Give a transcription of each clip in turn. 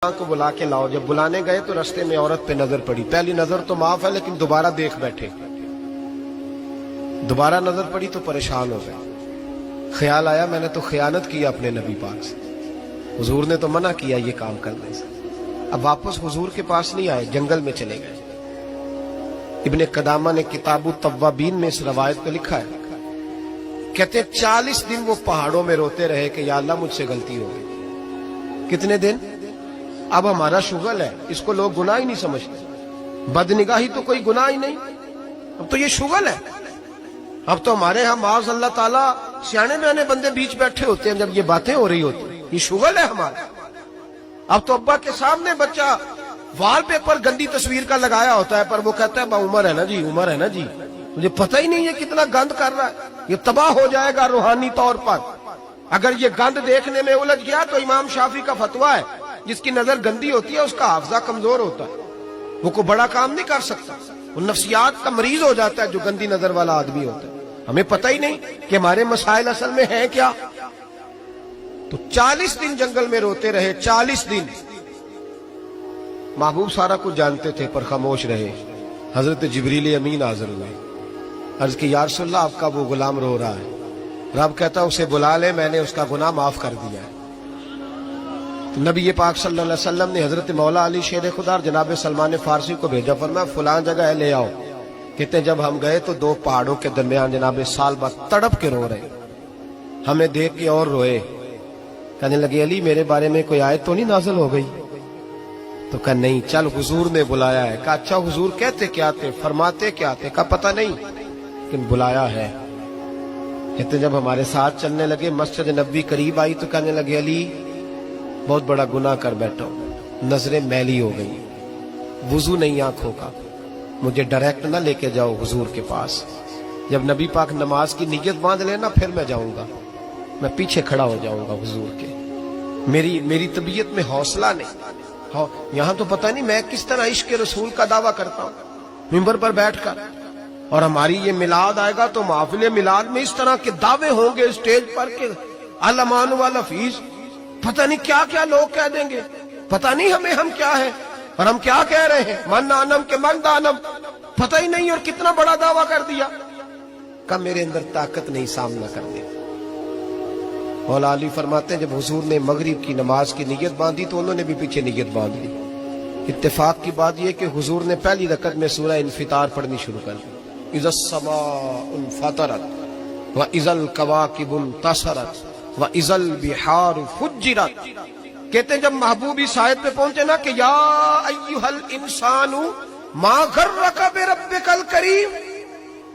کو بلا کے لاؤ. جب بلانے گئے تو رستے میں عورت پہ نظر پڑی. پہلی نظر تو معاف ہے لیکن دوبارہ دیکھ بیٹھے. دوبارہ نظر پڑی تو پریشان ہو گئے. خیال آیا میں نے تو خیانت کی اپنے نبی پاک سے. حضور نے تو منع کیا یہ کام کرنے سے. اب واپس حضور کے پاس نہیں آئے, جنگل میں چلے گئے. ابن قدامہ نے کتاب التوابین میں اس روایت کو لکھا ہے. کہتے 40 دن وہ پہاڑوں میں روتے رہے کہ یا اللہ مجھ سے غلطی ہو گئی. کتنے دن؟ اب ہمارا شغل ہے, اس کو لوگ گناہ ہی نہیں سمجھتے. بدنگاہی تو کوئی گناہ ہی نہیں, اب تو یہ شغل ہے. اب تو ہمارے ہاں معاذ اللہ تعالیٰ سیانے بیانے بندے بیچ بیٹھے ہوتے ہیں جب یہ باتیں ہو رہی ہوتی. یہ شغل ہے ہمارا. اب تو ابا کے سامنے بچہ وال پیپر گندی تصویر کا لگایا ہوتا ہے پر وہ کہتا ہے با عمر ہے نا جی, عمر ہے نا جی. مجھے پتہ ہی نہیں ہے کتنا گند کر رہا ہے. یہ تباہ ہو جائے گا روحانی طور پر. اگر یہ گند دیکھنے میں الجھ گیا تو امام شافعی کا فتویٰ ہے جس کی نظر گندی ہوتی ہے اس کا حافظہ کمزور ہوتا ہے, وہ کوئی بڑا کام نہیں کر سکتا. وہ نفسیات کا مریض ہو جاتا ہے جو گندی نظر والا آدمی ہوتا ہے. ہمیں پتہ ہی نہیں کہ ہمارے مسائل اصل میں ہیں کیا. تو 40 دن جنگل میں روتے رہے. 40 دن محبوب سارا کچھ جانتے تھے پر خاموش رہے. حضرت جبریل امین حاضر ہوئے. عرض کی یا رسول اللہ آپ کا وہ غلام رو رہا ہے. رب کہتا اسے بلا لے, میں نے اس کا گناہ معاف کر دیا ہے. تو نبی پاک صلی اللہ علیہ وسلم نے حضرت مولا علی شیر خدا اور جناب سلمان فارسی کو بھیجا, فرمایا فلاں جگہ ہے لے آؤ. کہتے ہیں جب ہم گئے تو 2 پہاڑوں کے درمیان جناب سالبہ تڑپ کے رو رہے. ہمیں دیکھ کے اور روئے. کہنے لگے علی میرے بارے میں کوئی آیت تو نہیں نازل ہو گئی؟ تو کہا نہیں, چل حضور نے بلایا ہے. کہا اچھا حضور کہتے کیا تھے, فرماتے کیا تھے؟ کہا پتہ نہیں لیکن بلایا ہے. کہتے جب ہمارے ساتھ چلنے لگے مسجد نبوی قریب آئی تو کہنے لگے علی بہت بڑا گناہ کر بیٹھا ہوں, نظریں میلی ہو گئی, وضو نہیں آنکھوں کا, مجھے ڈائریکٹ نہ لے کے جاؤ حضور کے پاس. جب نبی پاک نماز کی نیت باندھ لینا پھر میں جاؤں گا, میں پیچھے کھڑا ہو جاؤں گا حضور کے. میری طبیعت میں حوصلہ نہیں. یہاں تو پتہ نہیں میں کس طرح عشق رسول کا دعویٰ کرتا ہوں ممبر پر بیٹھ کر, اور ہماری یہ میلاد آئے گا تو محفل میلاد میں اس طرح کے دعوے ہوں گے اسٹیج پر کہ علمان والحفیظ, پتہ نہیں کیا کیا لوگ کہہ دیں گے. پتہ نہیں ہم کیا ہیں اور ہم کیا کہہ رہے ہیں. من آنم کے من دانم, پتہ ہی نہیں اور کتنا بڑا دعویٰ کر دیا. کہ میرے اندر طاقت نہیں سامنا کر دے. مولا علی فرماتے ہیں جب حضور نے مغرب کی نماز کی نیت باندھی تو انہوں نے بھی پیچھے نیت باندھ لی. اتفاق کی بات یہ کہ حضور نے پہلی رکعت میں سورہ انفطار پڑھنی شروع کر دی. اذا السماء انفطرت واذا الكواكب انتصرت واذا البحار فجرت. کہتے ہیں جب محبوب اس آیت پہ پہنچے نا کہ یا ایھا الانسان ما غرک بربک الکریم,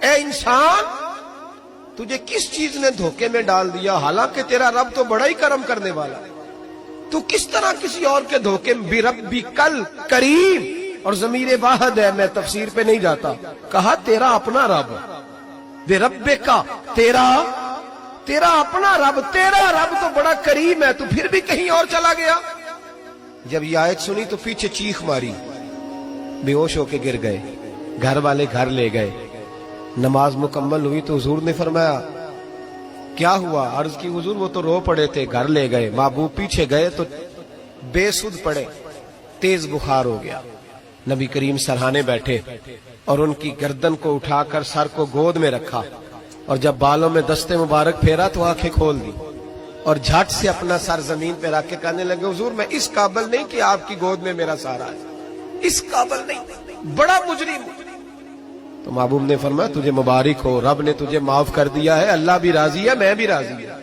اے انسان تجھے کس چیز نے دھوکے میں ڈال دیا, حالانکہ تیرا رب تو بڑا ہی کرم کرنے والا ہے. تو کس طرح کسی اور کے دھوکے میں بربک الکریم, اور ضمیر واحد ہے, میں تفسیر پہ نہیں جاتا. کہا تیرا اپنا رب, بربک کا تیرا اپنا رب, تیرا رب تو بڑا کریم ہے, تو پھر بھی کہیں اور چلا گیا. جب یہ آیت سنی تو پیچھے چیخ ماری, بے ہوش ہو کے گر گئے. گھر والے گھر لے گئے. نماز مکمل ہوئی تو حضور نے فرمایا کیا ہوا؟ عرض کی حضور وہ تو رو پڑے تھے, گھر لے گئے. محبوب پیچھے گئے تو بے سدھ پڑے, تیز بخار ہو گیا. نبی کریم سرہانے بیٹھے اور ان کی گردن کو اٹھا کر سر کو گود میں رکھا, اور جب بالوں میں دستے مبارک پھیرا تو آنکھیں کھول دی اور جھٹ سے اپنا سر زمین پہ رکھ کے کہنے لگے حضور میں اس قابل نہیں کہ آپ کی گود میں میرا سارا ہے, اس قابل نہیں, بڑا مجرم. تو محبوب نے فرمایا تجھے مبارک ہو, رب نے تجھے معاف کر دیا ہے, اللہ بھی راضی ہے, میں بھی راضی ہوں.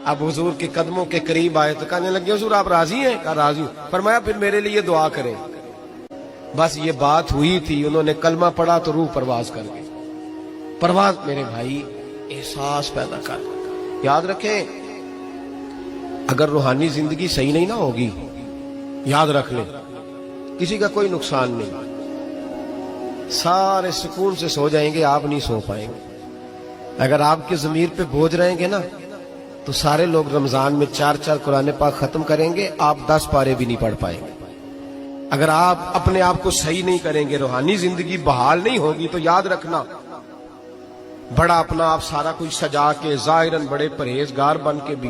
اب حضور کے قدموں کے قریب آئے تو کہنے لگے حضور آپ راضی ہیں؟ کہا راضی ہوں. فرمایا پھر میرے لیے دعا کریں. بس یہ بات ہوئی تھی, انہوں نے کلمہ پڑھا تو روح پرواز کر گئی. پرواز میرے بھائی احساس پیدا کر. یاد رکھیں اگر روحانی زندگی صحیح نہیں نہ ہوگی, یاد رکھ لیں کسی کا کوئی نقصان نہیں. سارے سکون سے سو جائیں گے, آپ نہیں سو پائیں گے. اگر آپ کے ضمیر پہ بوجھ رہیں گے نا تو سارے لوگ رمضان میں 4 قرآن پاک ختم کریں گے, آپ 10 پارے بھی نہیں پڑھ پائیں گے. اگر آپ اپنے آپ کو صحیح نہیں کریں گے, روحانی زندگی بحال نہیں ہوگی, تو یاد رکھنا بڑا اپنا آپ سارا کچھ سجا کے ظاہراً بڑے پرہیزگار بن کے بھی